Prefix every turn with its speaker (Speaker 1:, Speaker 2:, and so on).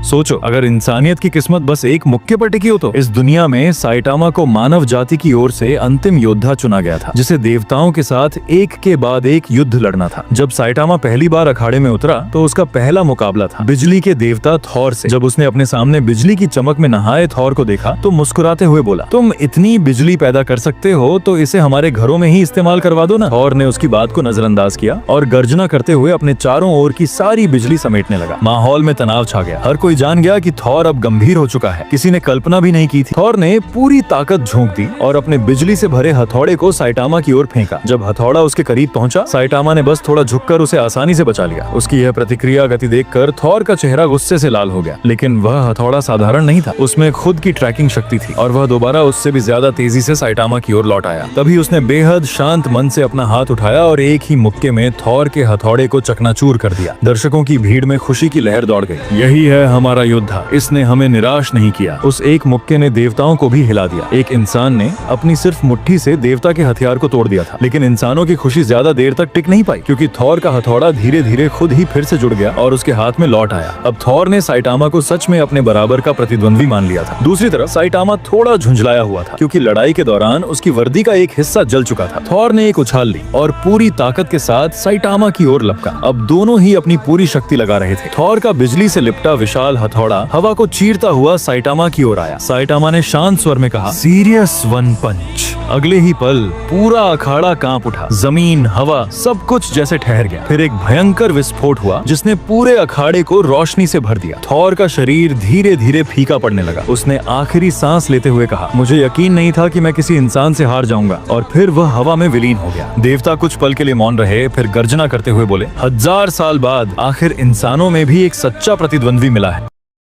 Speaker 1: सोचो, अगर इंसानियत की किस्मत बस एक मुक्के पर टिकी हो तो इस दुनिया में साइटामा को मानव जाति की ओर से अंतिम योद्धा चुना गया था, जिसे देवताओं के साथ एक के बाद एक युद्ध लड़ना था। जब साइटामा पहली बार अखाड़े में उतरा तो उसका पहला मुकाबला था बिजली के देवता थॉर से। जब उसने अपने सामने बिजली की चमक में नहाए थॉर को देखा तो मुस्कुराते हुए बोला, तुम इतनी बिजली पैदा कर सकते हो तो इसे हमारे घरों में ही इस्तेमाल करवा दो ना। थॉर ने उसकी बात को नजरअंदाज किया और गर्जना करते हुए अपने चारों ओर की सारी बिजली समेटने लगा। माहौल में तनाव छा गया। हर कोई जान गया कि थॉर अब गंभीर हो चुका है। किसी ने कल्पना भी नहीं की थी। थॉर ने पूरी ताकत झोंक दी और अपने बिजली से भरे हथौड़े को साइटामा की ओर फेंका। जब हथौड़ा उसके करीब पहुंचा, साइटामा ने बस थोड़ा झुककर उसे आसानी से बचा लिया। उसकी यह प्रतिक्रिया गति देखकर थॉर का चेहरा गुस्से से लाल हो गया, लेकिन वह हथौड़ा साधारण नहीं था। उसमें खुद की ट्रैकिंग शक्ति थी और वह दोबारा उससे भी ज्यादा तेजी से साइटामा की ओर लौट आया। तभी उसने बेहद शांत मन से अपना हाथ उठाया और एक ही मुक्के में थॉर के हथौड़े को चकनाचूर कर दिया। दर्शकों की भीड़ में खुशी की लहर दौड़ गई। यही है हमारा योद्धा, इसने हमें निराश नहीं किया। उस एक मुक्के ने देवताओं को भी हिला दिया। एक इंसान ने अपनी सिर्फ मुट्ठी से देवता के हथियार को तोड़ दिया था, लेकिन इंसानों की खुशी ज्यादा देर तक टिक नहीं पाई, क्योंकि थॉर का हथौड़ा धीरे धीरे खुद ही फिर से जुड़ गया और उसके हाथ में लौट आया। अब थॉर ने साइटामा को सच में अपने बराबर का प्रतिद्वंद्वी मान लिया था। दूसरी तरफ साइटामा थोड़ा झुंझलाया हुआ था, क्योंकि लड़ाई के दौरान उसकी वर्दी का एक हिस्सा जल चुका था। थॉर ने एक उछाल ली और पूरी ताकत के साथ साइटामा की ओर लपका। अब दोनों ही अपनी पूरी शक्ति लगा रहे थे। थॉर का बिजली से लिपटा विशाल हथौड़ा हवा को चीरता हुआ साइटामा की ओर आया। साइटामा ने शांत स्वर में कहा, सीरियस वन पंच। अगले ही पल पूरा अखाड़ा कांप उठा। जमीन, हवा, सब कुछ जैसे ठहर गया। फिर एक भयंकर विस्फोट हुआ जिसने पूरे अखाड़े को रोशनी से भर दिया। थॉर का शरीर धीरे धीरे फीका पड़ने लगा। उसने आखिरी सांस लेते हुए कहा, मुझे यकीन नहीं था कि मैं किसी इंसान से हार जाऊंगा। और फिर वह हवा में विलीन हो गया। देवता कुछ पल के लिए मौन रहे, फिर गर्जना करते हुए बोले, 1000 साल बाद आखिर इंसानों में भी एक सच्चा प्रतिद्वंद्वी मिला है।